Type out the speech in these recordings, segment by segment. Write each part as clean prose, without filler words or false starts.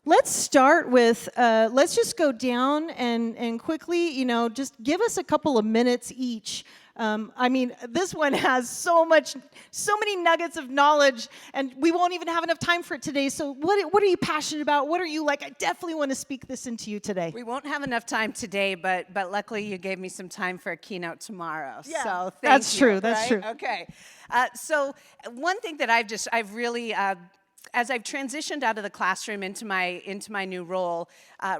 let's start with, let's just go down and quickly, just give us a couple of minutes each. I mean, this one has so many nuggets of knowledge, and we won't even have enough time for it today. So what are you passionate about? What are you like? I definitely want to speak this into you today. We won't have enough time today, but luckily you gave me some time for a keynote tomorrow. Yeah, so that's thank true. you, That's right? true. Okay. So one thing that I've really as I've transitioned out of the classroom into my new role,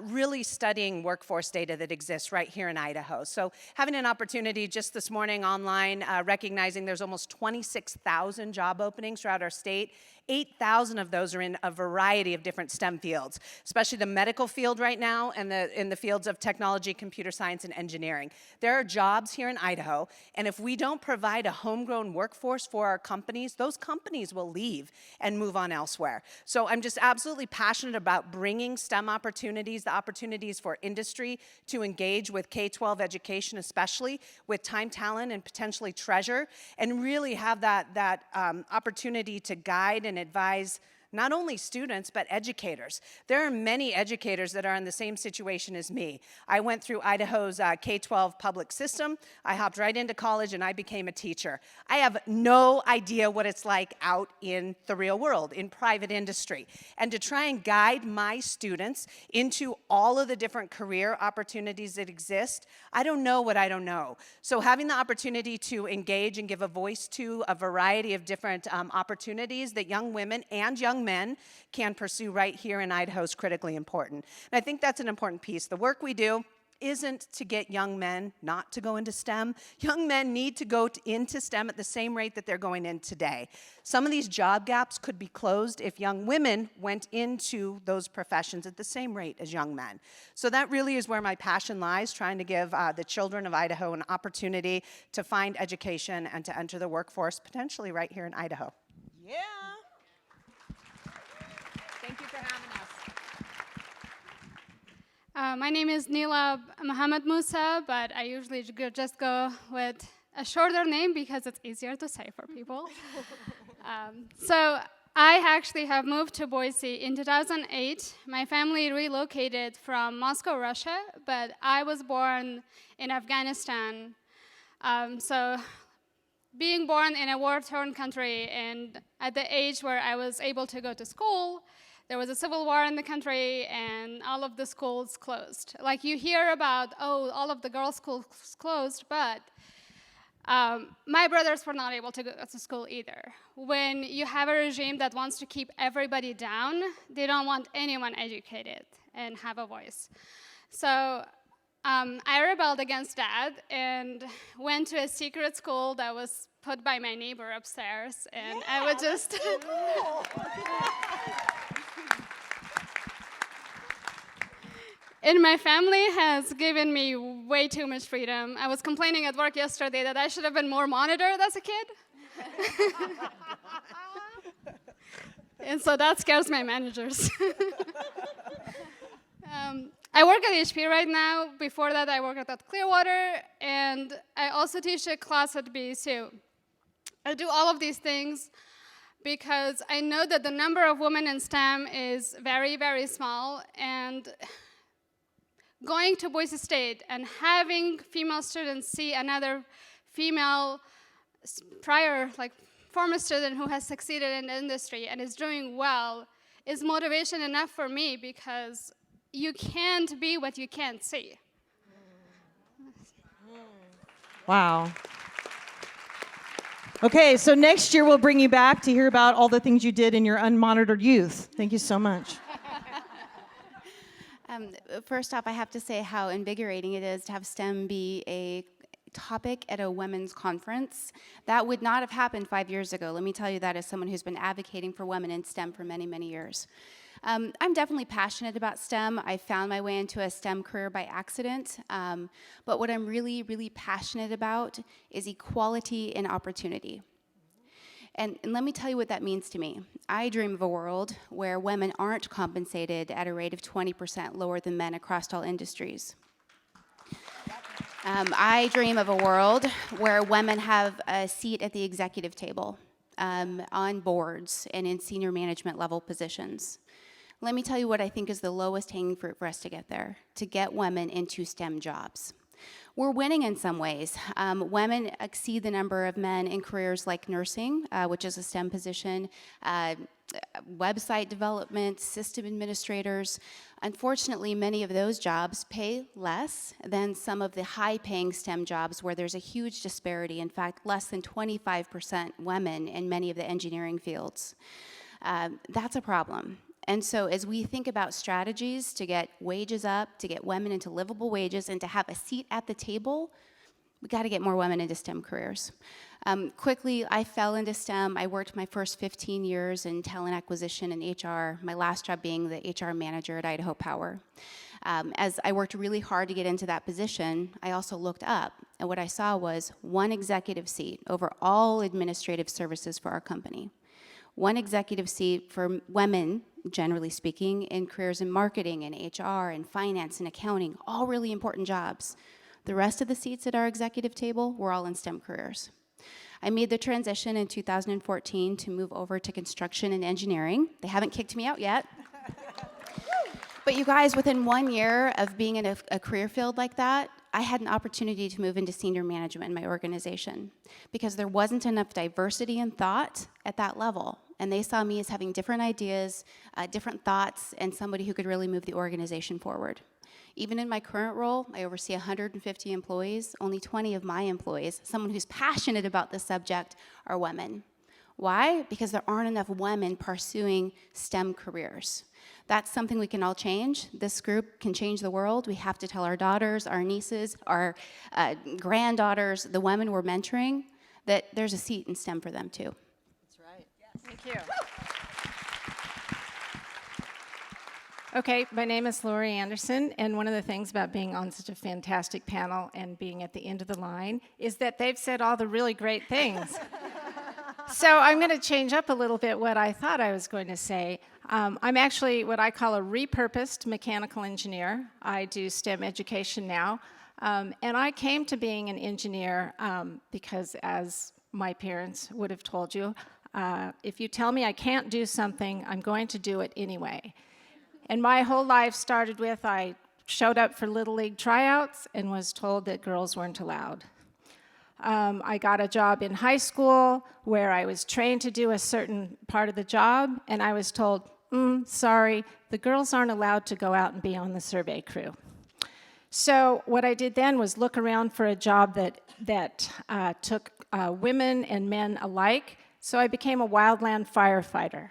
really studying workforce data that exists right here in Idaho. So having an opportunity just this morning online, recognizing there's almost 26,000 job openings throughout our state. 8,000 of those are in a variety of different STEM fields, especially the medical field right now and in the fields of technology, computer science, and engineering. There are jobs here in Idaho, and if we don't provide a homegrown workforce for our companies, those companies will leave and move on elsewhere. So I'm just absolutely passionate about bringing STEM opportunities, the opportunities for industry to engage with K-12 education, especially with time, talent, and potentially treasure, and really have that opportunity to guide and advise not only students, but educators. There are many educators that are in the same situation as me. I went through Idaho's K-12 public system. I hopped right into college and I became a teacher. I have no idea what it's like out in the real world, in private industry. And to try and guide my students into all of the different career opportunities that exist, I don't know what I don't know. So having the opportunity to engage and give a voice to a variety of different opportunities that young women and young men can pursue right here in Idaho is critically important. And I think that's an important piece. The work we do isn't to get young men not to go into STEM. Young men need to go into STEM at the same rate that they're going in today. Some of these job gaps could be closed if young women went into those professions at the same rate as young men. So that really is where my passion lies, trying to give the children of Idaho an opportunity to find education and to enter the workforce potentially right here in Idaho. Yeah. Thank you for having us. My name is Nila Muhammad Musa, but I usually just go with a shorter name because it's easier to say for people. So I actually have moved to Boise in 2008. My family relocated from Moscow, Russia, but I was born in Afghanistan. So being born in a war-torn country and at the age where I was able to go to school, there was a civil war in the country and all of the schools closed. Like you hear about, oh, all of the girls' schools closed, but my brothers were not able to go to school either. When you have a regime that wants to keep everybody down, they don't want anyone educated and have a voice. So I rebelled against that and went to a secret school that was put by my neighbor upstairs, and I would just... And my family has given me way too much freedom. I was complaining at work yesterday that I should have been more monitored as a kid. And so that scares my managers. I work at HP right now. Before that, I worked at Clearwater, and I also teach a class at BSU. I do all of these things because I know that the number of women in STEM is very, very small, and going to Boise State and having female students see another female former student who has succeeded in the industry and is doing well is motivation enough for me, because you can't be what you can't see. Wow. Okay, so next year we'll bring you back to hear about all the things you did in your unmonitored youth. Thank you so much. First off, I have to say how invigorating it is to have STEM be a topic at a women's conference. That would not have happened 5 years ago. Let me tell you that as someone who's been advocating for women in STEM for many, many years. I'm definitely passionate about STEM. I found my way into a STEM career by accident. But what I'm really, really passionate about is equality and opportunity. And let me tell you what that means to me. I dream of a world where women aren't compensated at a rate of 20% lower than men across all industries. I dream of a world where women have a seat at the executive table, on boards and in senior management level positions. Let me tell you what I think is the lowest hanging fruit for us to get there, to get women into STEM jobs. We're winning in some ways. Women exceed the number of men in careers like nursing, which is a STEM position, website development, system administrators. Unfortunately, many of those jobs pay less than some of the high-paying STEM jobs where there's a huge disparity. In fact, less than 25% women in many of the engineering fields. That's a problem. And so as we think about strategies to get wages up, to get women into livable wages, and to have a seat at the table, we got to get more women into STEM careers. Quickly, I fell into STEM. I worked my first 15 years in talent acquisition and HR, my last job being the HR manager at Idaho Power. As I worked really hard to get into that position, I also looked up, and what I saw was one executive seat over all administrative services for our company. One executive seat for women, generally speaking, in careers in marketing and HR and finance and accounting, all really important jobs. The rest of the seats at our executive table were all in STEM careers. I made the transition in 2014 to move over to construction and engineering. They haven't kicked me out yet. But you guys, within 1 year of being in a career field like that, I had an opportunity to move into senior management in my organization because there wasn't enough diversity in thought at that level. And they saw me as having different ideas, different thoughts, and somebody who could really move the organization forward. Even in my current role, I oversee 150 employees. Only 20 of my employees, someone who's passionate about this subject, are women. Why? Because there aren't enough women pursuing STEM careers. That's something we can all change. This group can change the world. We have to tell our daughters, our nieces, our granddaughters, the women we're mentoring, that there's a seat in STEM for them too. That's right. Thank you. Okay, my name is Lori Anderson, and one of the things about being on such a fantastic panel and being at the end of the line is that they've said all the really great things. So I'm going to change up a little bit what I thought I was going to say. I'm actually what I call a repurposed mechanical engineer. I do STEM education now, and I came to being an engineer because, as my parents would have told you, if you tell me I can't do something, I'm going to do it anyway. And my whole life started with I showed up for Little League tryouts and was told that girls weren't allowed. I got a job in high school where I was trained to do a certain part of the job, and I was told, sorry, the girls aren't allowed to go out and be on the survey crew. So what I did then was look around for a job that took women and men alike, so I became a wildland firefighter.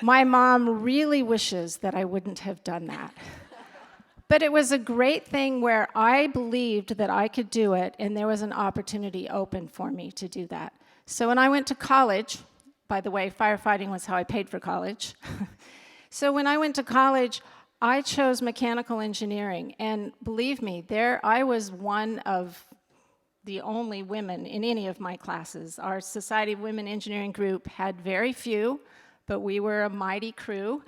My mom really wishes that I wouldn't have done that. But it was a great thing where I believed that I could do it, and there was an opportunity open for me to do that. So when I went to college, by the way, firefighting was how I paid for college. So when I went to college, I chose mechanical engineering, and believe me, there I was one of the only women in any of my classes. Our Society of Women Engineering group had very few, but we were a mighty crew.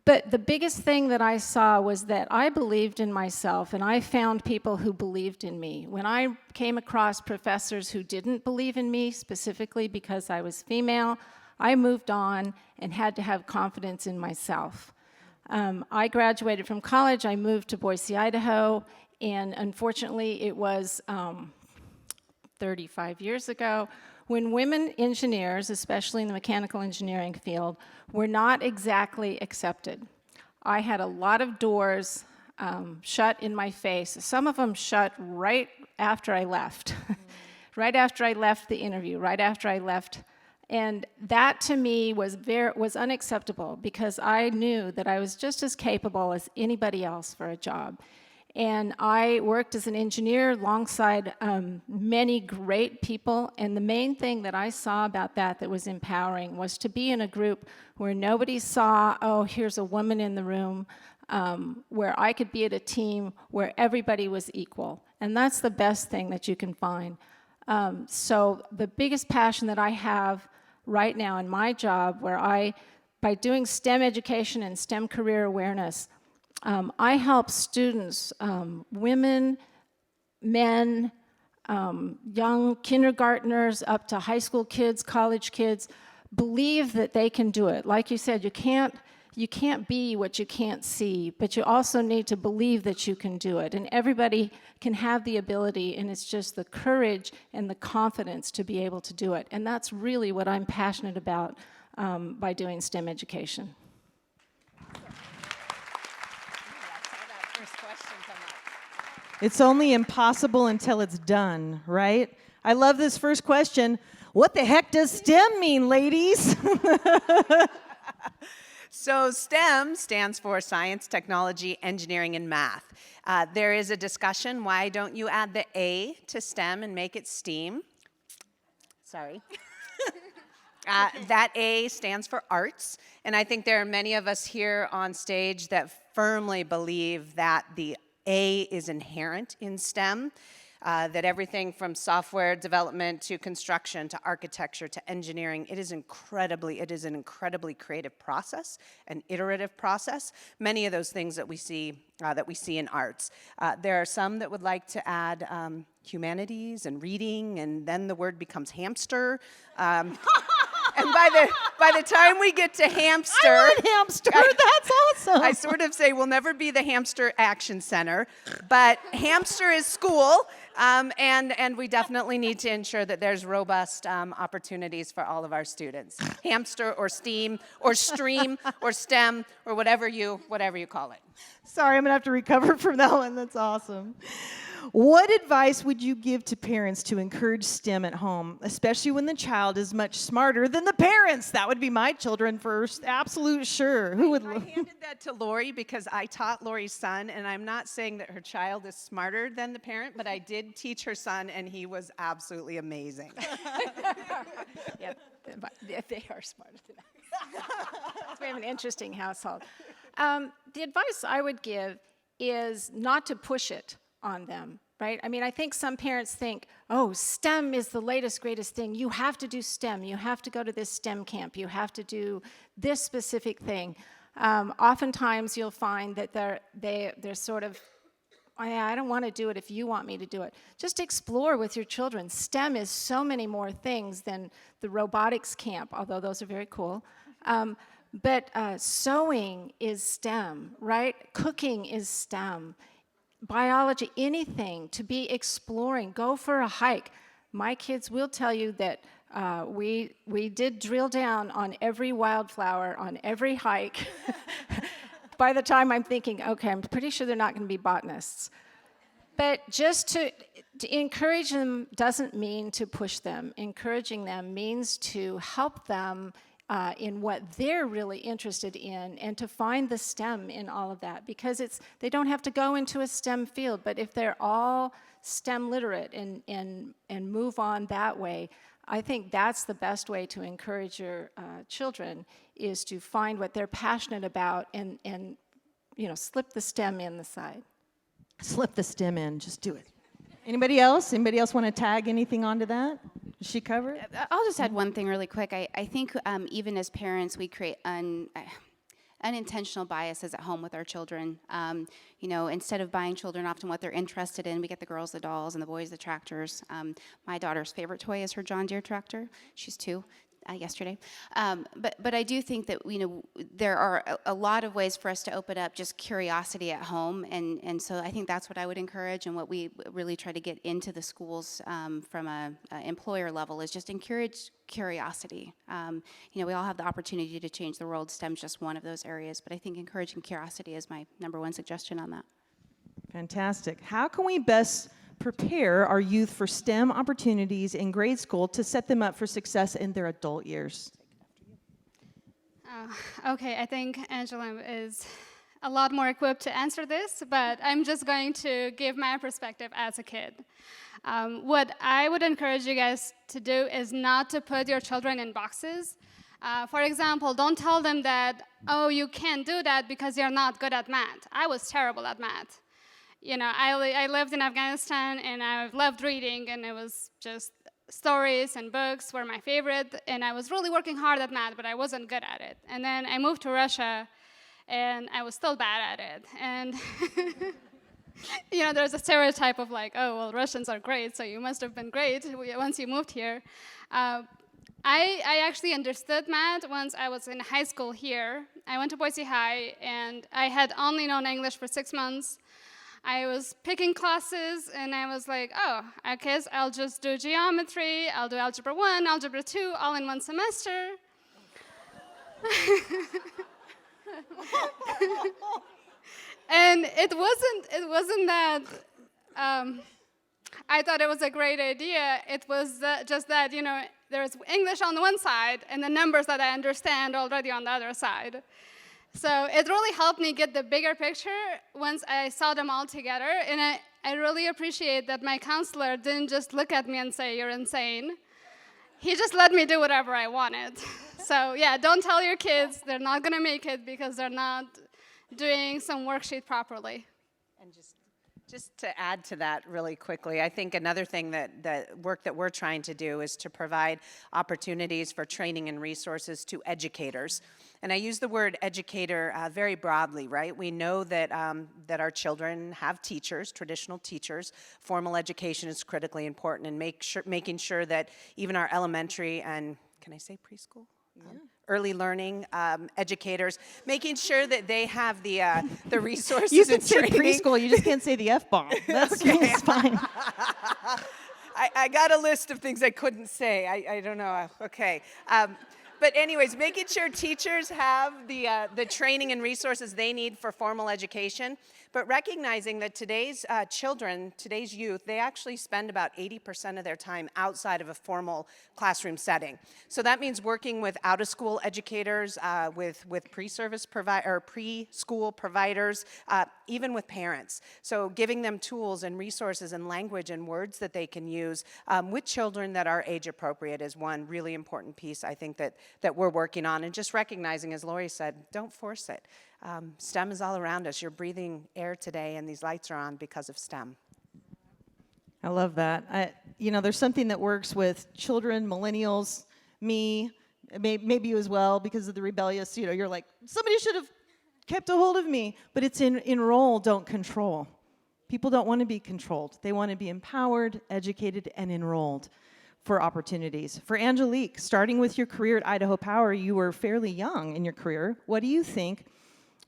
But the biggest thing that I saw was that I believed in myself, and I found people who believed in me. When I came across professors who didn't believe in me, specifically because I was female, I moved on and had to have confidence in myself. I graduated from college, I moved to Boise, Idaho, and unfortunately it was 35 years ago, when women engineers, especially in the mechanical engineering field, were not exactly accepted. I had a lot of doors shut in my face. Some of them shut right after I left, right after I left the interview, right after I left. And that to me was unacceptable because I knew that I was just as capable as anybody else for a job. And I worked as an engineer alongside many great people, and the main thing that I saw about that was empowering was to be in a group where nobody saw, oh, here's a woman in the room, where I could be at a team where everybody was equal. And that's the best thing that you can find. So the biggest passion that I have right now in my job, where by doing STEM education and STEM career awareness, I help students, women, men, young kindergartners up to high school kids, college kids, believe that they can do it. Like you said, you can't be what you can't see, but you also need to believe that you can do it. And everybody can have the ability, and it's just the courage and the confidence to be able to do it. And that's really what I'm passionate about by doing STEM education. It's only impossible until it's done, right? I love this first question. What the heck does STEM mean, ladies? So STEM stands for science, technology, engineering, and math. There is a discussion, why don't you add the A to STEM and make it STEAM? Sorry. That A stands for arts, and I think there are many of us here on stage that firmly believe that the A is inherent in STEM, that everything from software development to construction to architecture to engineering, it is an incredibly creative process, an iterative process. Many of those things that we see in arts. There are some that would like to add humanities and reading, and then the word becomes hamster. And by the time we get to hamster, I want hamster. That's awesome. I sort of say we'll never be the Hamster Action Center, but hamster is school, and we definitely need to ensure that there's robust opportunities for all of our students. Hamster or STEAM or stream or STEM or whatever you call it. Sorry, I'm going to have to recover from that one. That's awesome. What advice would you give to parents to encourage STEM at home, especially when the child is much smarter than the parents? That would be my children first. Absolute sure. Who would? I handed that to Lori because I taught Lori's son, and I'm not saying that her child is smarter than the parent, but I did teach her son, and he was absolutely amazing. Yeah, they are smarter than us. We have an interesting household. The advice I would give is not to push it on them, right? I mean, I think some parents think, oh, STEM is the latest, greatest thing. You have to do STEM. You have to go to this STEM camp. You have to do this specific thing. Oftentimes, you'll find that they're sort of, oh, yeah, I don't want to do it if you want me to do it. Just explore with your children. STEM is so many more things than the robotics camp, although those are very cool. But sewing is STEM, right? Cooking is STEM. Biology, anything to be exploring. Go for a hike. My kids will tell you that we did drill down on every wildflower on every hike. By the time I'm thinking, okay, I'm pretty sure they're not going to be botanists. But just to encourage them doesn't mean to push them. Encouraging them means to help them in what they're really interested in, and to find the STEM in all of that, because they don't have to go into a STEM field, but if they're all STEM literate and move on that way, I think that's the best way to encourage your children, is to find what they're passionate about and slip the STEM in the side. Slip the STEM in. Just do it. Anybody else? Anybody else want to tag anything onto that? Does she cover it? I'll just add one thing really quick. I think even as parents, we create unintentional biases at home with our children. Instead of buying children often what they're interested in, we get the girls the dolls and the boys the tractors. My daughter's favorite toy is her John Deere tractor. She's 2. Yesterday. But I do think that there are a lot of ways for us to open up just curiosity at home, and so I think that's what I would encourage, and what we really try to get into the schools from a employer level is just encourage curiosity. We all have the opportunity to change the world. STEM's just one of those areas, but I think encouraging curiosity is my number one suggestion on that. Fantastic. How can we best prepare our youth for STEM opportunities in grade school to set them up for success in their adult years? Okay, I think Angela is a lot more equipped to answer this, but I'm just going to give my perspective as a kid. What I would encourage you guys to do is not to put your children in boxes. For example, don't tell them that, oh, you can't do that because you're not good at math. I was terrible at math. I lived in Afghanistan, and I loved reading, and it was just stories and books were my favorite, and I was really working hard at math, but I wasn't good at it. And then I moved to Russia, and I was still bad at it. And there's a stereotype of like, oh, well, Russians are great, so you must have been great once you moved here. I actually understood math once I was in high school here. I went to Boise High, and I had only known English for 6 months. I was picking classes, and I was like, oh, I guess I'll just do geometry, I'll do Algebra 1, Algebra 2, all in one semester. And it wasn't that I thought it was a great idea. It was just that, you know, there's English on the one side and the numbers that I understand already on the other side. So it really helped me get the bigger picture once I saw them all together. And I really appreciate that my counselor didn't just look at me and say, you're insane. He just let me do whatever I wanted. So yeah, don't tell your kids they're not going to make it because they're not doing some worksheet properly. And just to add to that really quickly, I think another thing that work that we're trying to do is to provide opportunities for training and resources to educators. And I use the word educator very broadly, right? We know that, that our children have teachers, traditional teachers. Formal education is critically important, and making sure that even our elementary and, can I say preschool? Yeah. Early learning educators, making sure that they have the resources You can and say training. preschool, you just can't say the F-bomb. That's fine. I got a list of things I couldn't say. I don't know. Okay. But anyways, making sure teachers have the training and resources they need for formal education, but recognizing that today's children, today's youth, they actually spend about 80% of their time outside of a formal classroom setting. So that means working with out-of-school educators, with preschool providers, even with parents. So giving them tools and resources and language and words that they can use with children that are age appropriate is one really important piece I think that we're working on. And just recognizing, as Lori said, don't force it. STEM is all around us. You're breathing air today, and these lights are on because of STEM. I love that. You know, there's something that works with children, millennials, me, maybe you as well, because of the rebellious, you know, you're like, somebody should have kept a hold of me. But it's enroll, don't control. People don't want to be controlled. They want to be empowered, educated, and enrolled for opportunities. For Angelique, starting with your career at Idaho Power, you were fairly young in your career. What do you think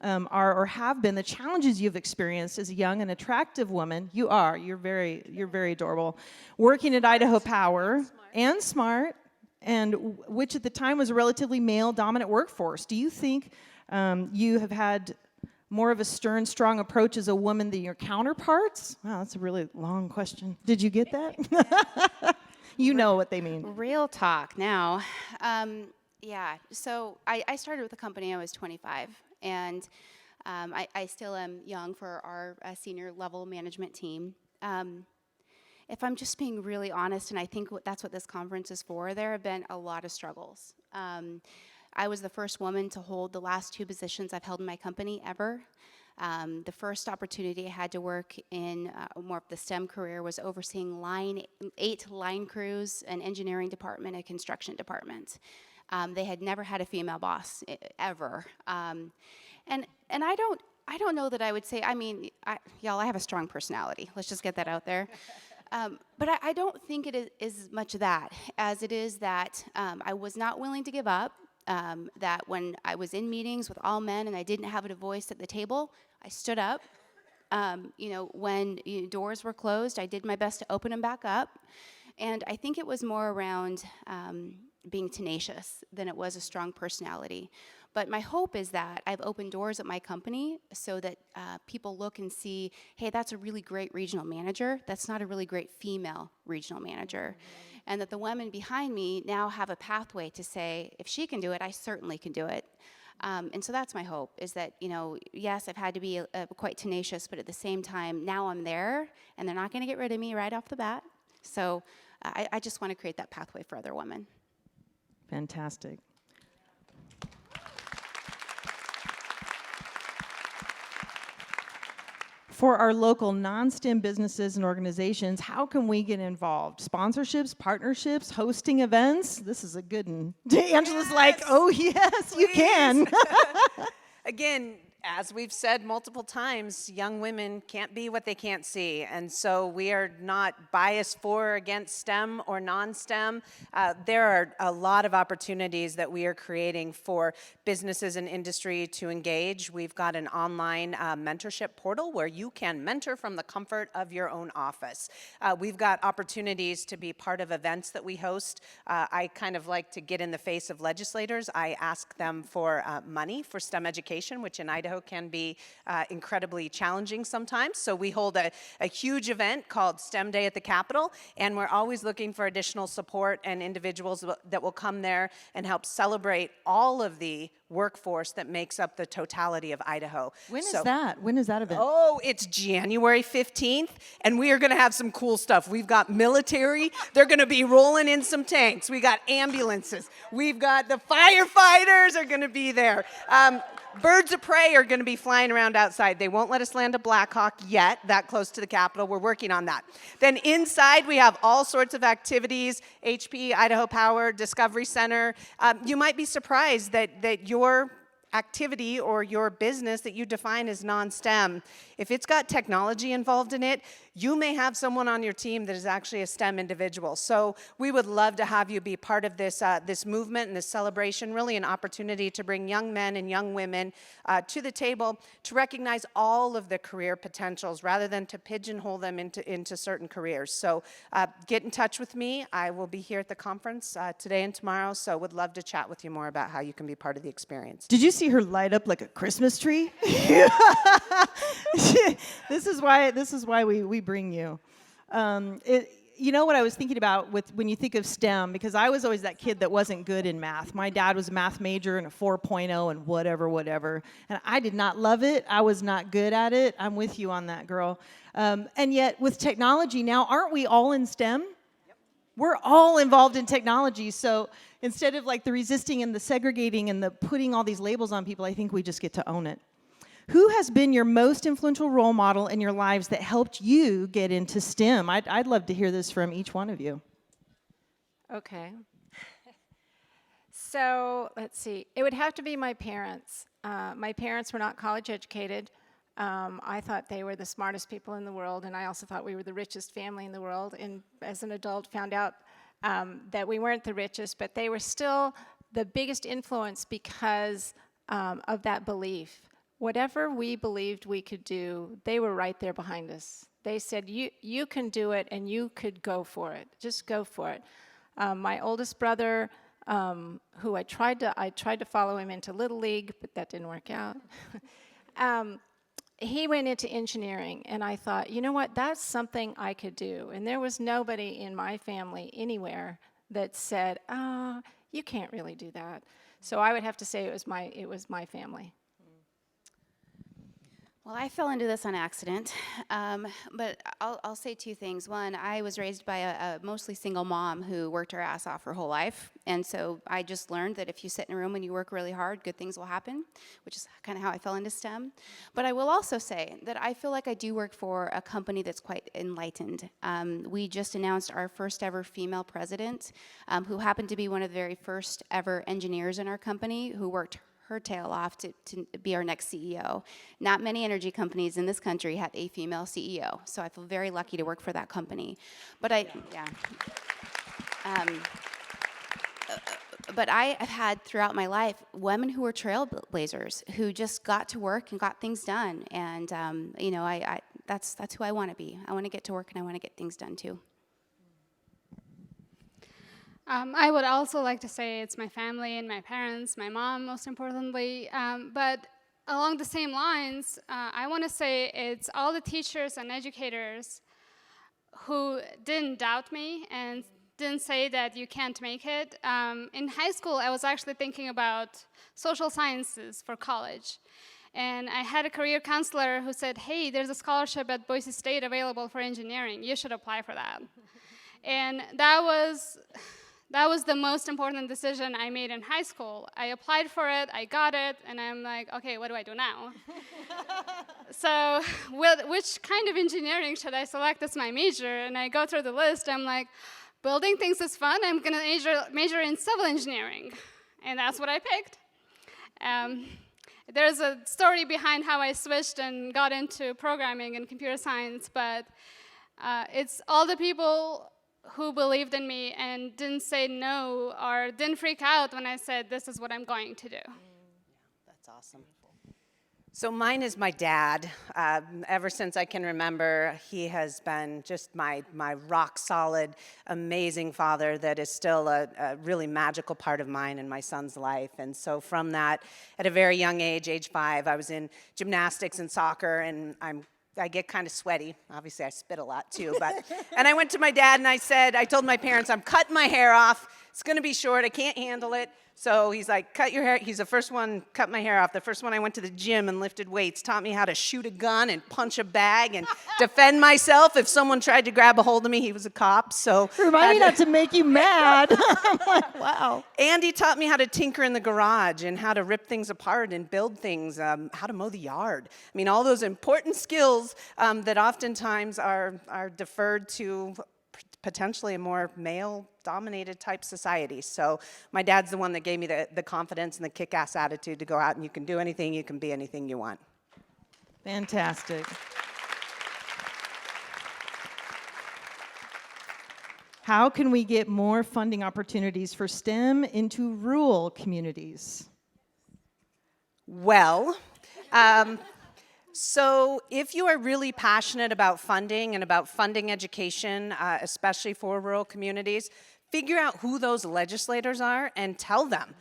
are or have been the challenges you've experienced as a young and attractive woman? You're very adorable. Working at Idaho Power and smart, and which at the time was a relatively male-dominant workforce. Do you think you have had more of a stern, strong approach as a woman than your counterparts? Wow, that's a really long question. Did you get that? You know what they mean. Real talk now. Yeah, so I started with the company I was 25, and I still am young for our senior level management team. If I'm just being really honest, and I think that's what this conference is for, there have been a lot of struggles. I was the first woman to hold the last 2 positions I've held in my company ever. The first opportunity I had to work in more of the STEM career was overseeing 8 line crews, an engineering department, a construction department. They had never had a female boss ever, and I don't know that I would say. I mean, y'all, I have a strong personality. Let's just get that out there. But I don't think it is much that as it is that I was not willing to give up. That when I was in meetings with all men and I didn't have a voice at the table, I stood up. You know, when doors were closed, I did my best to open them back up. And I think it was more around being tenacious than it was a strong personality. But my hope is that I've opened doors at my company so that people look and see, hey, that's a really great regional manager. That's not a really great female regional manager. Mm-hmm. And that the women behind me now have a pathway to say, if she can do it, I certainly can do it. And so that's my hope, is that, you know, yes, I've had to be quite tenacious, but at the same time, now I'm there, and they're not going to get rid of me right off the bat. So I just want to create that pathway for other women. Fantastic. For our local non-STEM businesses and organizations, how can we get involved? Sponsorships, partnerships, hosting events? This is a good one. Angela's like, oh yes, you can. Again, As we've said multiple times, young women can't be what they can't see. And so we are not biased for or against STEM or non-STEM. There are a lot of opportunities that we are creating for businesses and industry to engage. We've got an online mentorship portal where you can mentor from the comfort of your own office. We've got opportunities to be part of events that we host. I kind of like to get in the face of legislators. I ask them for money for STEM education, which in Idaho can be incredibly challenging sometimes. So we hold a huge event called STEM Day at the Capitol, and we're always looking for additional support and individuals that will come there and help celebrate all of the workforce that makes up the totality of Idaho. When is that? When is that event? Oh, it's January 15th, and we are going to have some cool stuff. We've got military. They're going to be rolling in some tanks. We got ambulances. We've got the firefighters are going to be there. Birds of prey are going to be flying around outside. They won't let us land a Black Hawk yet, that close to the Capitol. We're working on that. Then inside, we have all sorts of activities, HP, Idaho Power, Discovery Center. You might be surprised that your activity or your business that you define as non-STEM, if it's got technology involved in it, you may have someone on your team that is actually a STEM individual. So we would love to have you be part of this, this movement and this celebration, really an opportunity to bring young men and young women to the table to recognize all of the career potentials rather than to pigeonhole them into certain careers. So get in touch with me. I will be here at the conference today and tomorrow, so would love to chat with you more about how you can be part of the experience. Did you see her light up like a Christmas tree? This is why we bring you. You know what I was thinking about when you think of STEM, because I was always that kid that wasn't good in math. My dad was a math major and a 4.0 and whatever. And I did not love it. I was not good at it. I'm with you on that, girl. And yet with technology now, aren't we all in STEM? Yep. We're all involved in technology. So instead of like the resisting and the segregating and the putting all these labels on people, I think we just get to own it. Who has been your most influential role model in your lives that helped you get into STEM? I'd love to hear this from each one of you. Okay. So let's see. It would have to be my parents. My parents were not college educated. I thought they were the smartest people in the world, and I also thought we were the richest family in the world. And as an adult, found out that we weren't the richest, but they were still the biggest influence because of that belief. Whatever we believed we could do, they were right there behind us. They said, you can do it, and you could go for it. Just go for it. My oldest brother, who I tried to follow him into Little League, but that didn't work out. He went into engineering, and I thought, you know what, that's something I could do. And there was nobody in my family anywhere that said, oh, you can't really do that. So I would have to say it was my family. Well, I fell into this on accident, but I'll say two things. One, I was raised by a mostly single mom who worked her ass off her whole life, and so I just learned that if you sit in a room and you work really hard, good things will happen, which is kind of how I fell into STEM. But I will also say that I feel like I do work for a company that's quite enlightened. We just announced our first ever female president, who happened to be one of the very first ever engineers in our company who worked her tail off to be our next CEO. Not many energy companies in this country have a female CEO, so I feel very lucky to work for that company. But but I have had throughout my life women who were trailblazers who just got to work and got things done, and you know, that's who I want to be. I want to get to work and I want to get things done too. I would also like to say it's my family and my parents, my mom most importantly, but along the same lines, I want to say it's all the teachers and educators who didn't doubt me and didn't say that you can't make it. In high school, I was actually thinking about social sciences for college. And I had a career counselor who said, hey, there's a scholarship at Boise State available for engineering. You should apply for that. And that was the most important decision I made in high school. I applied for it, I got it, and I'm like, okay, what do I do now? So which kind of engineering should I select as my major? And I go through the list, I'm like, building things is fun, I'm gonna major in civil engineering. And that's what I picked. There's a story behind how I switched and got into programming and computer science, but it's all the people who believed in me and didn't say no or didn't freak out when I said, this is what I'm going to do. That's awesome. So mine is my dad. Ever since I can remember, he has been just my rock solid, amazing father that is still a really magical part of mine and my son's life. And so from that, at a very young age 5, I was in gymnastics and soccer, and I get kind of sweaty. Obviously, I spit a lot too. And I went to my dad and I told my parents, I'm cutting my hair off. It's going to be short. I can't handle it. So he's like, cut your hair. He's the first one, cut my hair off. The first one I went to the gym and lifted weights, taught me how to shoot a gun and punch a bag and defend myself if someone tried to grab a hold of me. He was a cop, so. Remind me not to make you mad. I'm like, wow. And he taught me how to tinker in the garage and how to rip things apart and build things, how to mow the yard. I mean, all those important skills that oftentimes are deferred to potentially a more male-dominated type society. So my dad's the one that gave me the confidence and the kick-ass attitude to go out and you can do anything, you can be anything you want. Fantastic. How can we get more funding opportunities for STEM into rural communities? Well, so if you are really passionate about funding and about funding education, especially for rural communities, figure out who those legislators are and tell them.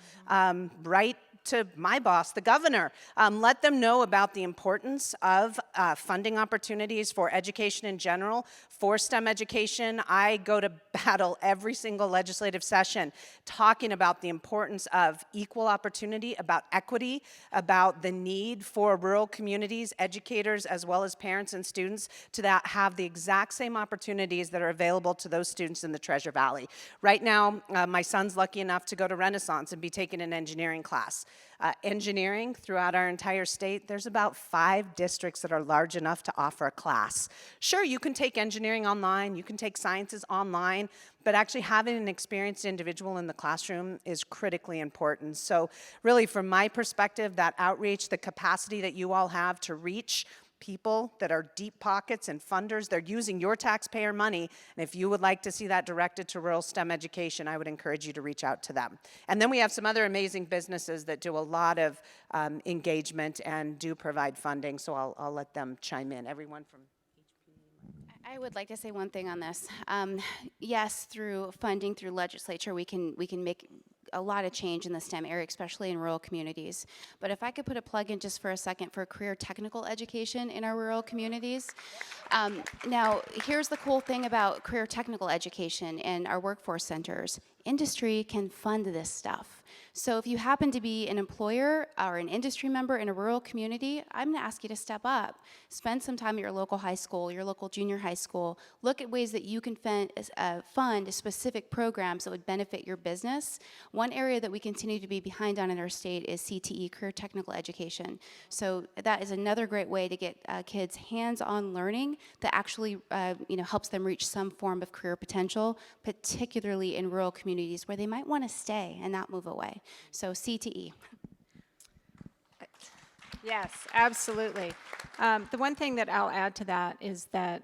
Write to my boss, the governor. Let them know about the importance of funding opportunities for education in general, for STEM education. I go to battle every single legislative session talking about the importance of equal opportunity, about equity, about the need for rural communities, educators, as well as parents and students to have the exact same opportunities that are available to those students in the Treasure Valley. Right now, my son's lucky enough to go to Renaissance and be taking an engineering class. Engineering throughout our entire state, there's about 5 districts that are large enough to offer a class. Sure, you can take engineering online, you can take sciences online, but actually having an experienced individual in the classroom is critically important. So really, from my perspective, that outreach, the capacity that you all have to reach people that are deep pockets and funders, they're using your taxpayer money, and if you would like to see that directed to rural STEM education, I would encourage you to reach out to them. And then we have some other amazing businesses that do a lot of engagement and do provide funding, so I'll let them chime in. Everyone from I would like to say one thing on this. Yes, through funding, through legislature, we can make a lot of change in the STEM area, especially in rural communities. But if I could put a plug in just for a second for career technical education in our rural communities. Now, here's the cool thing about career technical education in our workforce centers. Industry can fund this stuff. So if you happen to be an employer or an industry member in a rural community, I'm going to ask you to step up. Spend some time at your local high school, your local junior high school. Look at ways that you can fund specific programs that would benefit your business. One area that we continue to be behind on in our state is CTE, career technical education. So that is another great way to get kids hands-on learning that actually helps them reach some form of career potential, particularly in rural communities where they might want to stay and not move away. So CTE. Yes, absolutely. The one thing that I'll add to that is that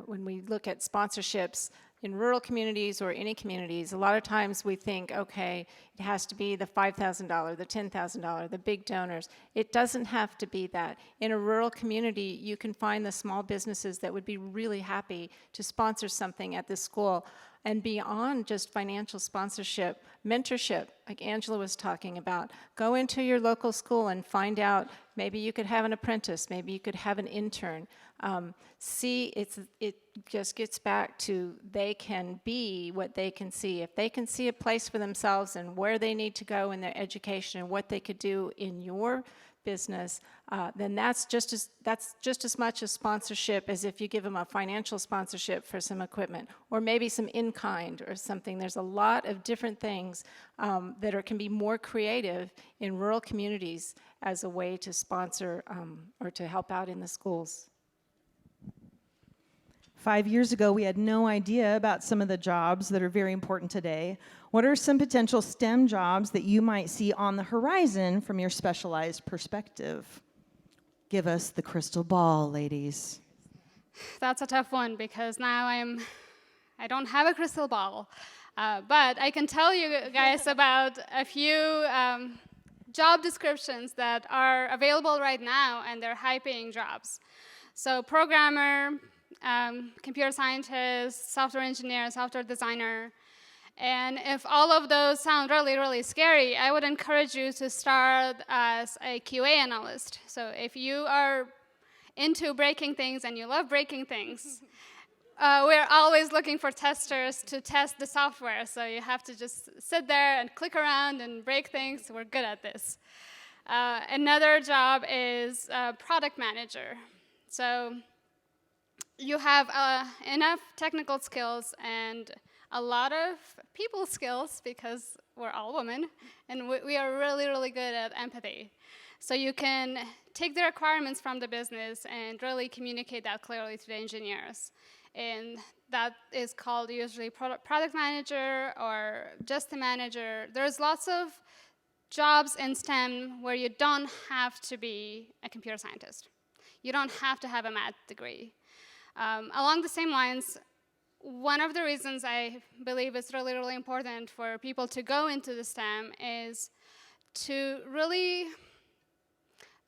when we look at sponsorships in rural communities or any communities, a lot of times we think, okay, it has to be the $5,000, the $10,000, the big donors. It doesn't have to be that. In a rural community, you can find the small businesses that would be really happy to sponsor something at this school. And beyond just financial sponsorship, mentorship, like Angela was talking about, go into your local school and find out, maybe you could have an apprentice, maybe you could have an intern. It just gets back to they can be what they can see. If they can see a place for themselves and where they need to go in their education and what they could do in your business, then that's just as much a sponsorship as if you give them a financial sponsorship for some equipment or maybe some in-kind or something. There's a lot of different things that can be more creative in rural communities as a way to sponsor or to help out in the schools. 5 years ago, we had no idea about some of the jobs that are very important today. What are some potential STEM jobs that you might see on the horizon from your specialized perspective? Give us the crystal ball, ladies. That's a tough one because now I don't have a crystal ball. But I can tell you guys about a few job descriptions that are available right now, and they're high-paying jobs. So programmer, computer scientist, software engineer, software designer. And if all of those sound really, really scary, I would encourage you to start as a QA analyst. So if you are into breaking things and you love breaking things, we're always looking for testers to test the software. So you have to just sit there and click around and break things. We're good at this. Another job is product manager. So you have enough technical skills and a lot of people skills because we're all women, and we are really, really good at empathy. So you can take the requirements from the business and really communicate that clearly to the engineers. And that is called usually product manager or just a manager. There's lots of jobs in STEM where you don't have to be a computer scientist. You don't have to have a math degree. Along the same lines, one of the reasons I believe it's really, really important for people to go into the STEM is to really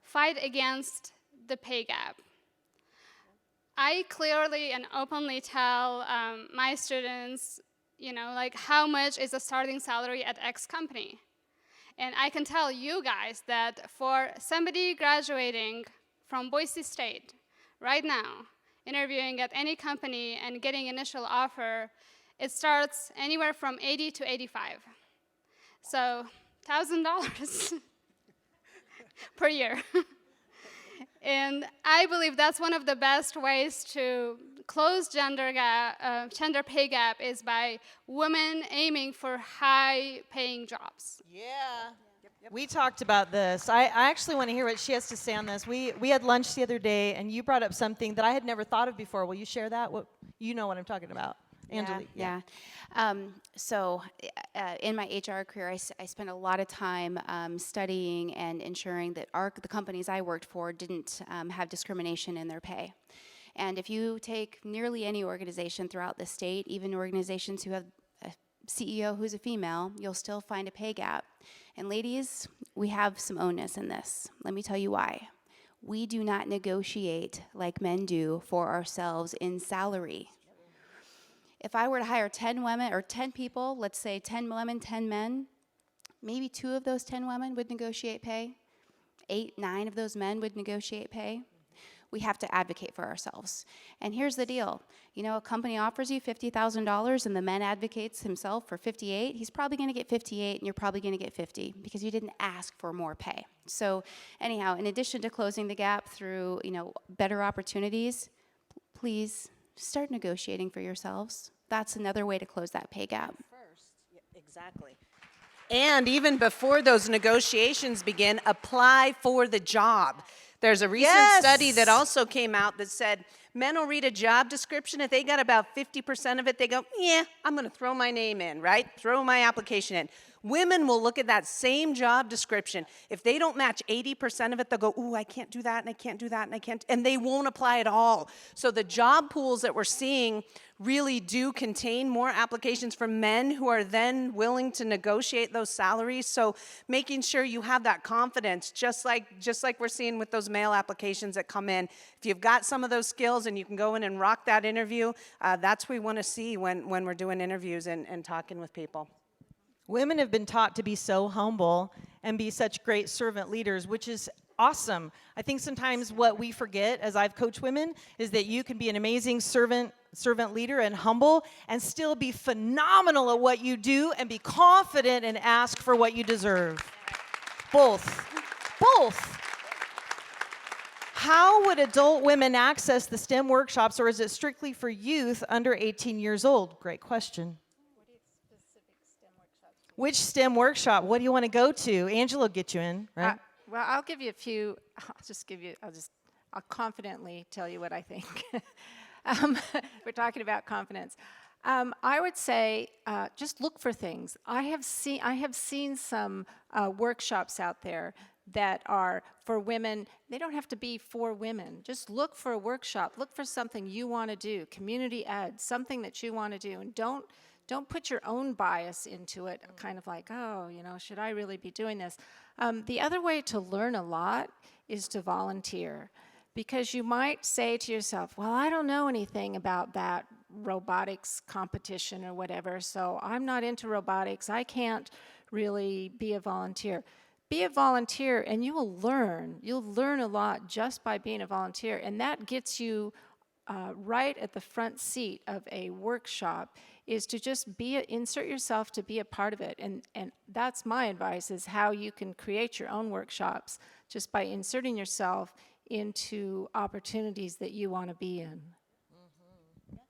fight against the pay gap. I clearly and openly tell my students, like how much is the starting salary at X company. And I can tell you guys that for somebody graduating from Boise State right now, interviewing at any company and getting initial offer, it starts anywhere from 80 to 85. So $1,000 per year. And I believe that's one of the best ways to close gender pay gap is by women aiming for high-paying jobs. Yeah. We talked about this. I actually want to hear what she has to say on this. We had lunch the other day, and you brought up something that I had never thought of before. Will you share that? You know what I'm talking about. Angelique. Yeah. So in my HR career, I spent a lot of time studying and ensuring that the companies I worked for didn't have discrimination in their pay. And if you take nearly any organization throughout the state, even organizations who have a CEO who's a female, you'll still find a pay gap. And ladies, we have some onus in this. Let me tell you why. We do not negotiate like men do for ourselves in salary. If I were to hire 10 women or 10 people, let's say 10 women, 10 men, maybe 2 of those 10 women would negotiate pay. 8, 9 of those men would negotiate pay. We have to advocate for ourselves. And here's the deal. A company offers you $50,000 and the man advocates himself for 58, he's probably going to get 58 and you're probably going to get 50 because you didn't ask for more pay. So anyhow, in addition to closing the gap through, better opportunities, please start negotiating for yourselves. That's another way to close that pay gap. First, yeah, exactly. And even before those negotiations begin, apply for the job. There's a recent study that also came out that said men will read a job description. If they got about 50% of it, they go, yeah, I'm going to throw my name in, right? Throw my application in. Women will look at that same job description. If they don't match 80% of it, they'll go, ooh, I can't do that, and I can't do that, and I can't, and they won't apply at all. So the job pools that we're seeing really do contain more applications from men who are then willing to negotiate those salaries. So making sure you have that confidence, just like we're seeing with those male applications that come in. If you've got some of those skills and you can go in and rock that interview, that's what we want to see when we're doing interviews and talking with people. Women have been taught to be so humble and be such great servant leaders, which is awesome. I think sometimes what we forget as I've coached women is that you can be an amazing servant leader and humble and still be phenomenal at what you do and be confident and ask for what you deserve. Both. How would adult women access the STEM workshops, or is it strictly for youth under 18 years old? Great question. Which STEM workshop? What do you want to go to? Angela will get you in, right? Well, I'll give you a few. I'll confidently tell you what I think. We're talking about confidence. I would say just look for things. I have seen some workshops out there that are for women. They don't have to be for women. Just look for a workshop. Look for something you want to do. Community ed, something that you want to do, and don't put your own bias into it. Kind of like, oh, should I really be doing this? The other way to learn a lot is to volunteer. Because you might say to yourself, well, I don't know anything about that robotics competition or whatever, so I'm not into robotics. I can't really be a volunteer. Be a volunteer and you will learn. You'll learn a lot just by being a volunteer, and that gets you right at the front seat of a workshop, is to just insert yourself to be a part of it. And that's my advice, is how you can create your own workshops just by inserting yourself into opportunities that you want to be in. And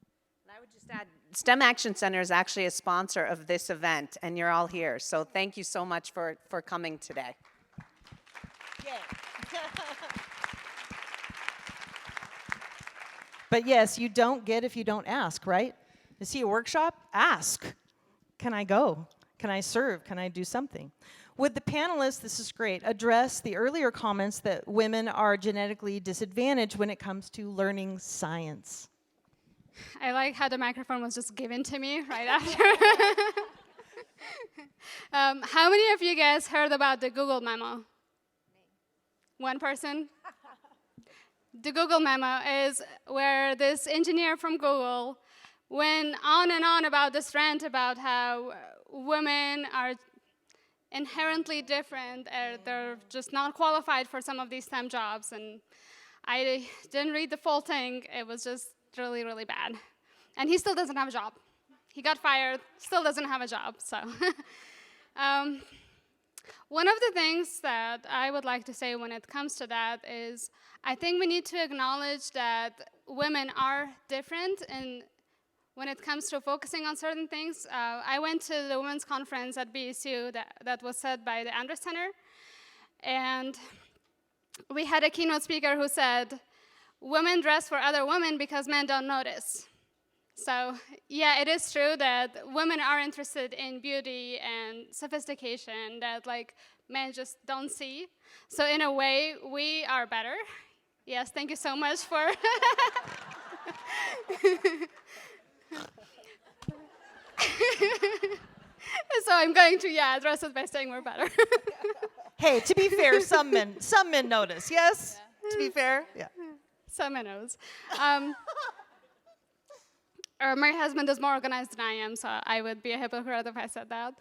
I would just add, STEM Action Center is actually a sponsor of this event, and you're all here. So thank you so much for coming today. But yes, you don't get if you don't ask, right? You see a workshop? Ask. Can I go? Can I serve? Can I do something? Would the panelists, this is great, address the earlier comments that women are genetically disadvantaged when it comes to learning science? I like how the microphone was just given to me right after. How many of you guys heard about the Google memo? One person? The Google memo is where this engineer from Google went on and on about this rant about how women are inherently different, they're just not qualified for some of these STEM jobs, and I didn't read the full thing. It was just really, really bad. And he still doesn't have a job. He got fired, still doesn't have a job, so. One of the things that I would like to say when it comes to that is I think we need to acknowledge that women are different, and when it comes to focusing on certain things, I went to the women's conference at BSU that was said by the Andrews Center, and we had a keynote speaker who said, women dress for other women because men don't notice. So yeah, it is true that women are interested in beauty and sophistication that men just don't see. So in a way, we are better. Yes, thank you so much for So I'm going to address it by saying we're better. Hey, to be fair, some men notice, yes? Yeah. To be fair, yeah. Some men knows. My husband is more organized than I am, so I would be a hypocrite if I said that.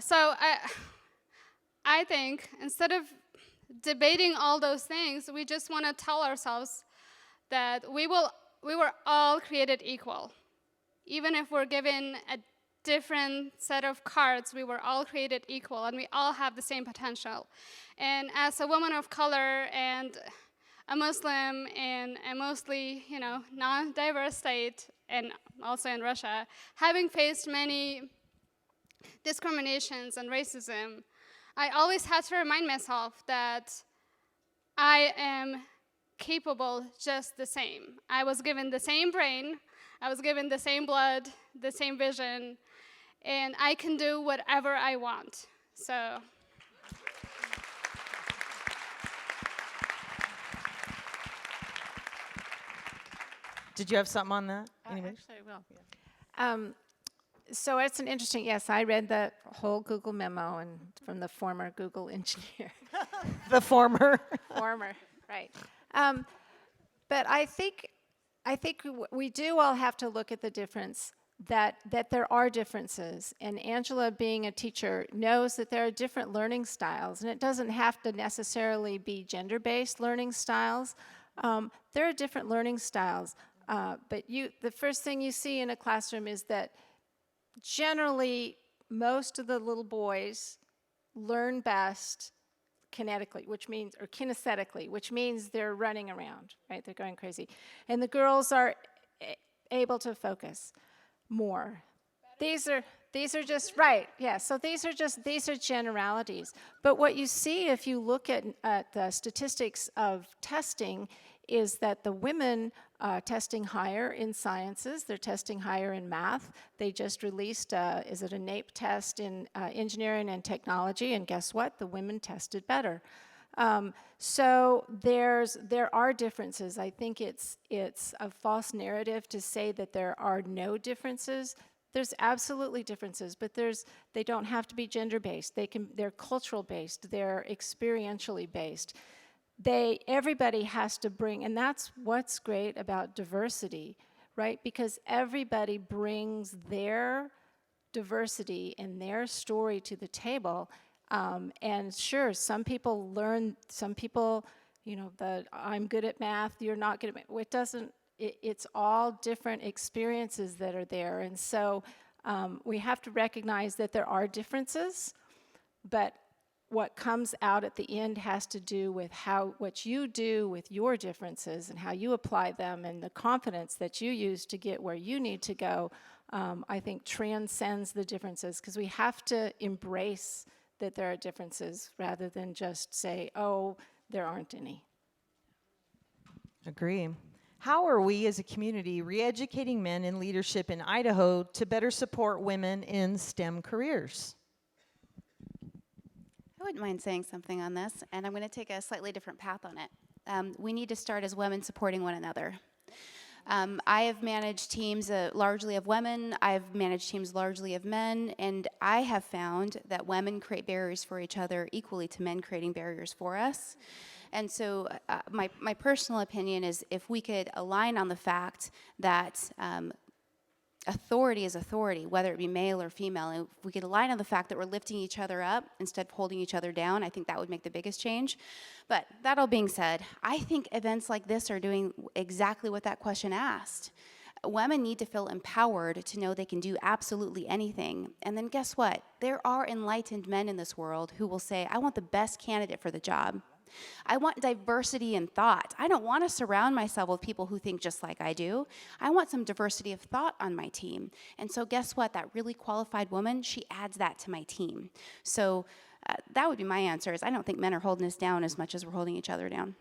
So I think instead of debating all those things, we just want to tell ourselves that we were all created equal. Even if we're given a different set of cards, we were all created equal, and we all have the same potential. And as a woman of color and a Muslim in a mostly, non-diverse state, and also in Russia, having faced many discriminations and racism, I always had to remind myself that I am capable just the same. I was given the same brain, I was given the same blood, the same vision, and I can do whatever I want. So. Did you have something on that? Actually, I will. Yeah. So it's an interesting, yes, I read the whole Google memo and from the former Google engineer. The former. Former, right. But I think we do all have to look at the difference, that there are differences. And Angela, being a teacher, knows that there are different learning styles, and it doesn't have to necessarily be gender-based learning styles. There are different learning styles. But the first thing you see in a classroom is that generally most of the little boys learn best kinetically, or kinesthetically, which means they're running around, right? They're going crazy. And the girls are able to focus more. These are just right, yeah. So these are generalities. But what you see if you look at the statistics of testing is that the women testing higher in sciences. They're testing higher in math. They just released, is it a NAEP test in engineering and technology? And guess what? The women tested better. So there are differences. I think it's a false narrative to say that there are no differences. There's absolutely differences, but they don't have to be gender-based. They're cultural-based. They're experientially based. Everybody has to bring, and that's what's great about diversity, right? Because everybody brings their diversity and their story to the table. And sure, some people, I'm good at math, you're not good at math. It's all different experiences that are there. And so we have to recognize that there are differences, but what comes out at the end has to do with what you do with your differences and how you apply them and the confidence that you use to get where you need to go, I think transcends the differences, because we have to embrace that there are differences rather than just say, oh, there aren't any. Agree. How are we as a community re-educating men in leadership in Idaho to better support women in STEM careers? I wouldn't mind saying something on this, and I'm going to take a slightly different path on it. We need to start as women supporting one another. I have managed teams largely of women. I've managed teams largely of men, and I have found that women create barriers for each other equally to men creating barriers for us. And so my personal opinion is if we could align on the fact that authority is authority, whether it be male or female, and if we could align on the fact that we're lifting each other up instead of holding each other down, I think that would make the biggest change. But that all being said, I think events like this are doing exactly what that question asked. Women need to feel empowered to know they can do absolutely anything. And then guess what? There are enlightened men in this world who will say, I want the best candidate for the job. I want diversity in thought. I don't want to surround myself with people who think just like I do. I want some diversity of thought on my team. And so guess what? That really qualified woman, she adds that to my team. So that would be my answer, is I don't think men are holding us down as much as we're holding each other down.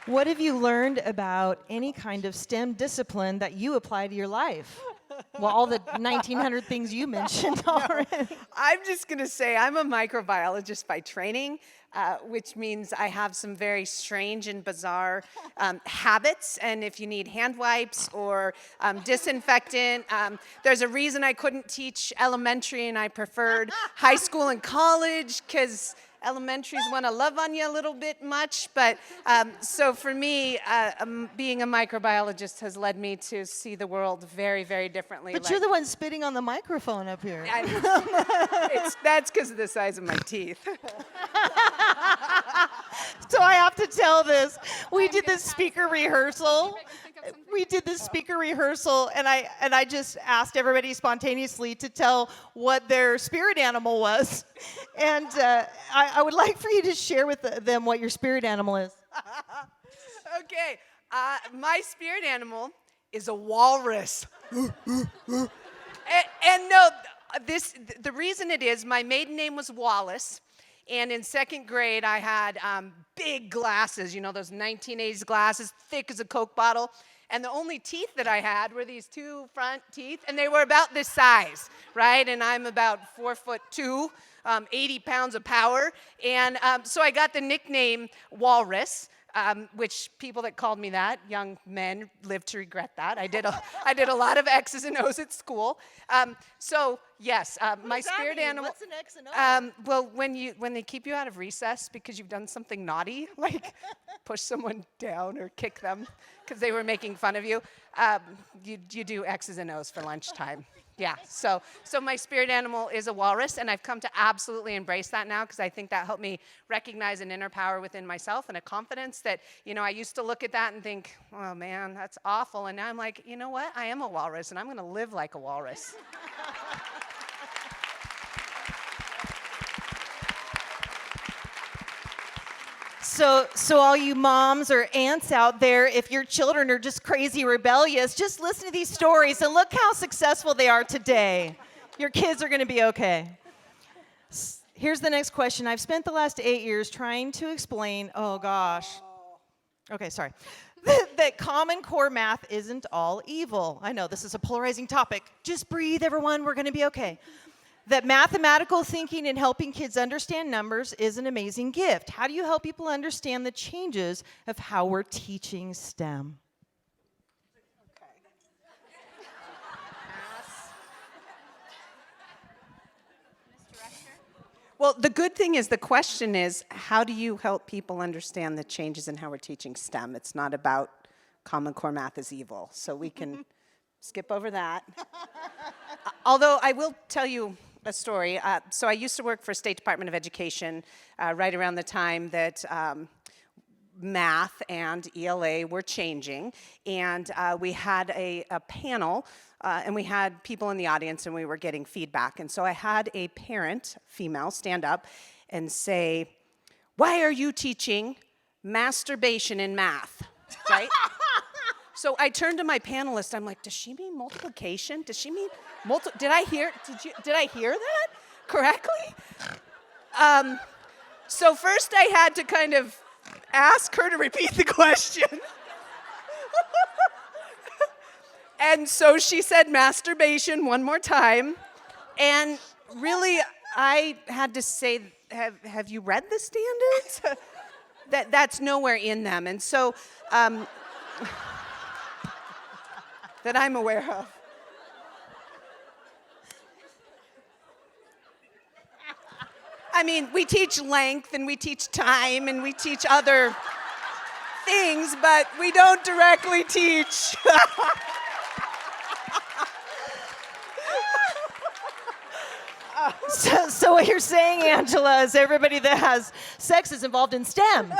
What have you learned about any kind of STEM discipline that you apply to your life? Well, all the 1,900 things you mentioned already. I'm just going to say I'm a microbiologist by training, which means I have some very strange and bizarre habits. And if you need hand wipes or disinfectant, there's a reason I couldn't teach elementary and I preferred high school and college, because elementaries want to love on you a little bit much, but so for me, being a microbiologist has led me to see the world very, very differently. But you're the one spitting on the microphone up here. That's because of the size of my teeth. So I have to tell this. We did this speaker rehearsal. And I just asked everybody spontaneously to tell what their spirit animal was. And I would like for you to share with them what your spirit animal is. Okay, my spirit animal is a walrus. and no, the reason it is, my maiden name was Wallace. And in second grade, I had big glasses, those 1980s glasses, thick as a Coke bottle. And the only teeth that I had were these two front teeth, and they were about this size, right? And I'm about 4'2", 80 pounds of power. And so I got the nickname Walrus, which people that called me that, young men, live to regret that. I did a lot of X's and O's at school. So yes, my spirit animal. What's an X and O? Well, when they keep you out of recess because you've done something naughty, like push someone down or kick them because they were making fun of you, you do X's and O's for lunchtime. Yeah, so my spirit animal is a walrus, and I've come to absolutely embrace that now, because I think that helped me recognize an inner power within myself and a confidence that, I used to look at that and think, oh man, that's awful, and now I'm like, you know what, I am a walrus, and I'm going to live like a walrus. So all you moms or aunts out there, if your children are just crazy rebellious, just listen to these stories and look how successful they are today. Your kids are going to be okay. Here's the next question. I've spent the last 8 years trying to explain, oh gosh. Okay, sorry. That Common Core math isn't all evil. I know this is a polarizing topic. Just breathe, everyone. We're going to be okay. That mathematical thinking and helping kids understand numbers is an amazing gift. How do you help people understand the changes of how we're teaching STEM? Well, the good thing is the question is, how do you help people understand the changes in how we're teaching STEM? It's not about Common Core math is evil, so we can skip over that. Although I will tell you a story. So I used to work for State Department of Education right around the time that math and ELA were changing, and we had a panel, and we had people in the audience, and we were getting feedback. And so I had a parent, female, stand up and say, "Why are you teaching masturbation in math?" Right? So I turned to my panelist. I'm like, "Does she mean multiplication? Does she mean did I hear that correctly?" So first I had to kind of ask her to repeat the question. And so she said masturbation one more time. And really, I had to say, have you read the standards? That's nowhere in them. And so, that I'm aware of. I mean, we teach length and we teach time and we teach other things, but we don't directly teach. So what you're saying, Angela, is everybody that has sex is involved in STEM.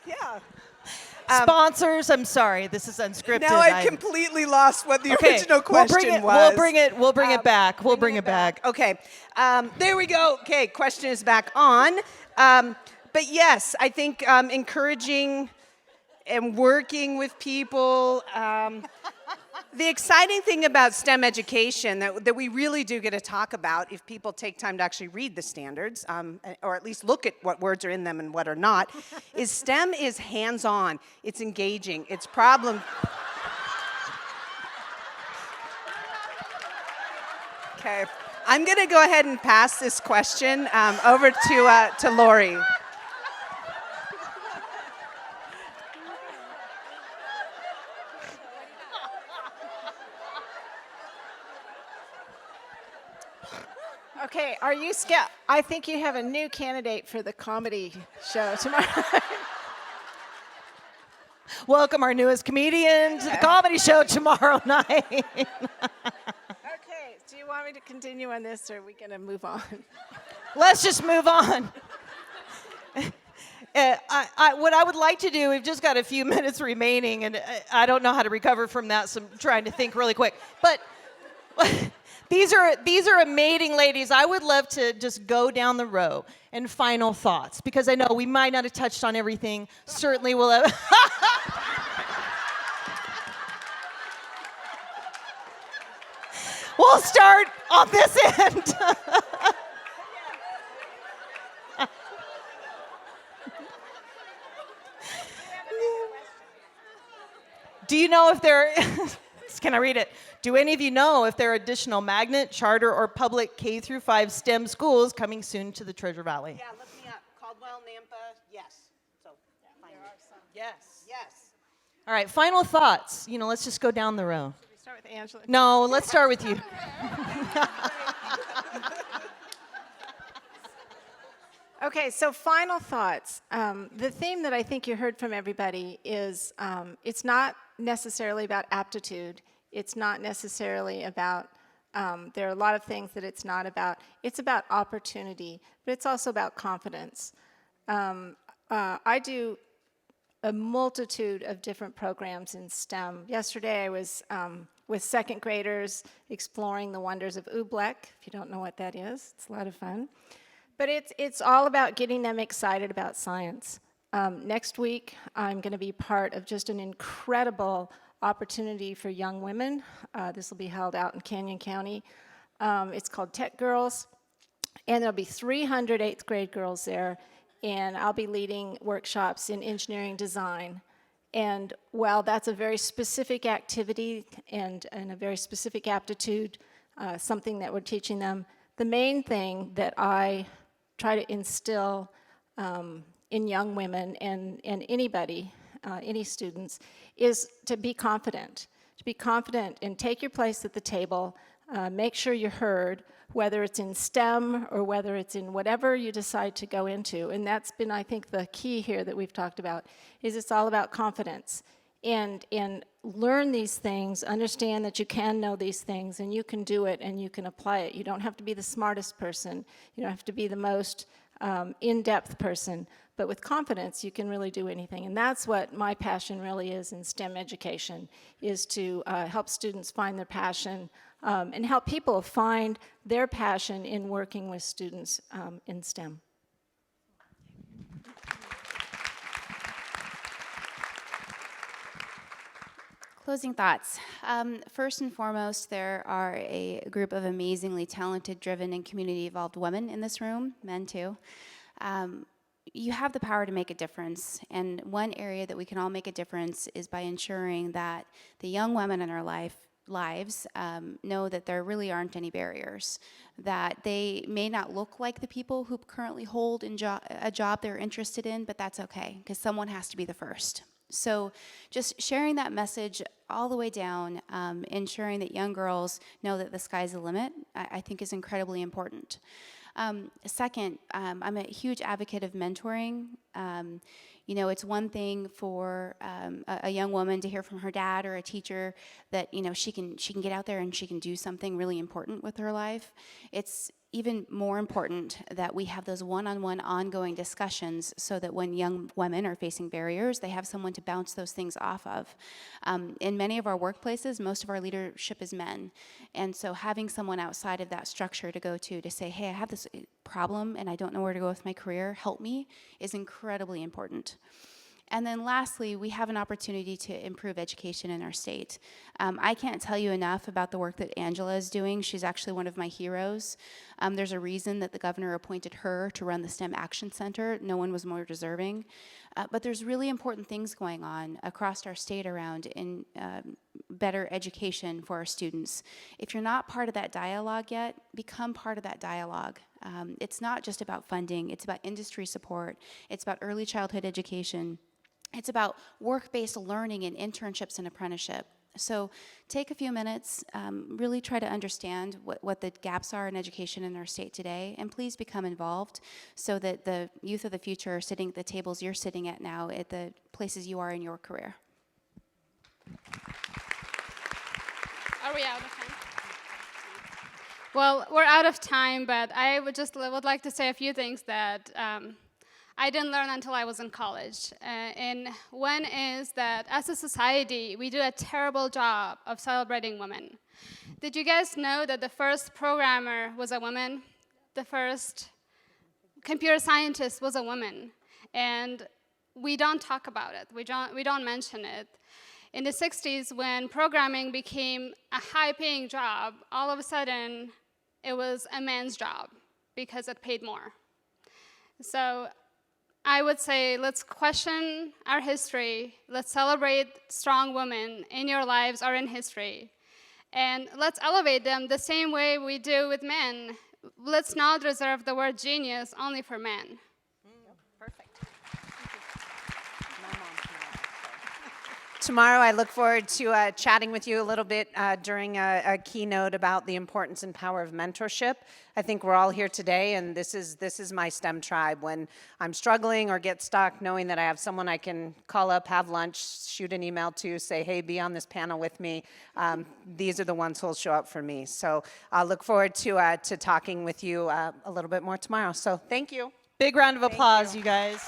Yeah. Sponsors, I'm sorry, this is unscripted. Now I've completely lost what the original question was. We'll bring it back. We'll bring it back. Okay, there we go. Okay, question is back on. But yes, I think encouraging and working with people. The exciting thing about STEM education that we really do get to talk about if people take time to actually read the standards, or at least look at what words are in them and what are not, is STEM is hands-on, it's engaging, it's problem. Okay, I'm gonna go ahead and pass this question over to Lori. Okay, are you scared? I think you have a new candidate for the comedy show tomorrow. Welcome our newest comedian to the comedy show tomorrow night. Okay, do you want me to continue on this, or are we going to move on? Let's just move on. What I would like to do, we've just got a few minutes remaining, and I don't know how to recover from that, so I'm trying to think really quick. But these are amazing ladies. I would love to just go down the row and final thoughts, because I know we might not have touched on everything. Certainly we'll have. We'll start on this end. Do you know if there, can I read it? Do any of you know if there are additional magnet, charter, or public K-5 STEM schools coming soon to the Treasure Valley? Yeah, look me up. Caldwell, Nampa, yes. So, there are some. Yes. Yes. All right, final thoughts. Let's just go down the row. Should we start with Angela? No, let's start with you. Okay, so final thoughts. The theme that I think you heard from everybody is it's not necessarily about aptitude. It's not necessarily about, there are a lot of things that it's not about. It's about opportunity, but it's also about confidence. I do a multitude of different programs in STEM. Yesterday I was with second graders exploring the wonders of oobleck. If you don't know what that is, it's a lot of fun. But it's all about getting them excited about science. Next week, I'm going to be part of just an incredible opportunity for young women. This will be held out in Canyon County. It's called Tech Girls, and there'll be 300 8th grade girls there, and I'll be leading workshops in engineering design. And while that's a very specific activity and a very specific aptitude, something that we're teaching them, the main thing that I try to instill in young women and anybody, any students, is to be confident. To be confident and take your place at the table, make sure you're heard, whether it's in STEM or whether it's in whatever you decide to go into. And that's been, I think, the key here that we've talked about, is it's all about confidence. And learn these things, understand that you can know these things, and you can do it, and you can apply it. You don't have to be the smartest person. You don't have to be the most in-depth person. But with confidence, you can really do anything. And that's what my passion really is in STEM education, is to help students find their passion and help people find their passion in working with students in STEM. Closing thoughts. First and foremost, there are a group of amazingly talented, driven, and community-involved women in this room, men too. You have the power to make a difference, and one area that we can all make a difference is by ensuring that the young women in our lives know that there really aren't any barriers, that they may not look like the people who currently hold a job they're interested in, but that's okay, because someone has to be the first. So just sharing that message all the way down, ensuring that young girls know that the sky's the limit, I think is incredibly important. Second, I'm a huge advocate of mentoring. You know, it's one thing for a young woman to hear from her dad or a teacher that, you know, she can get out there and she can do something really important with her life. It's even more important that we have those one-on-one ongoing discussions so that when young women are facing barriers, they have someone to bounce those things off of. In many of our workplaces, most of our leadership is men. And so having someone outside of that structure to go to say, hey, I have this problem and I don't know where to go with my career, help me, is incredibly important. And then lastly, we have an opportunity to improve education in our state. I can't tell you enough about the work that Angela is doing. She's actually one of my heroes. There's a reason that the governor appointed her to run the STEM Action Center. No one was more deserving. But there's really important things going on across our state around in better education for our students. If you're not part of that dialogue yet, become part of that dialogue. It's not just about funding. It's about industry support. It's about early childhood education. It's about work-based learning and internships and apprenticeship. So take a few minutes, really try to understand what the gaps are in education in our state today, and please become involved so that the youth of the future are sitting at the tables you're sitting at now, at the places you are in your career. Are we out of time? Well, we're out of time, but I would like to say a few things that I didn't learn until I was in college. And one is that as a society, we do a terrible job of celebrating women. Did you guys know that the first programmer was a woman? The first computer scientist was a woman. And we don't talk about it. We don't mention it. In the 60s, when programming became a high-paying job, all of a sudden, it was a man's job because it paid more. So I would say let's question our history. Let's celebrate strong women in your lives or in history. And let's elevate them the same way we do with men. Let's not reserve the word genius only for men. Perfect. Tomorrow, I look forward to chatting with you a little bit during a keynote about the importance and power of mentorship. I think we're all here today, and this is my STEM tribe. When I'm struggling or get stuck, knowing that I have someone I can call up, have lunch, shoot an email to, say, hey, be on this panel with me. These are the ones who will show up for me. So I'll look forward to talking with you a little bit more tomorrow. So thank you. Big round of applause, you guys.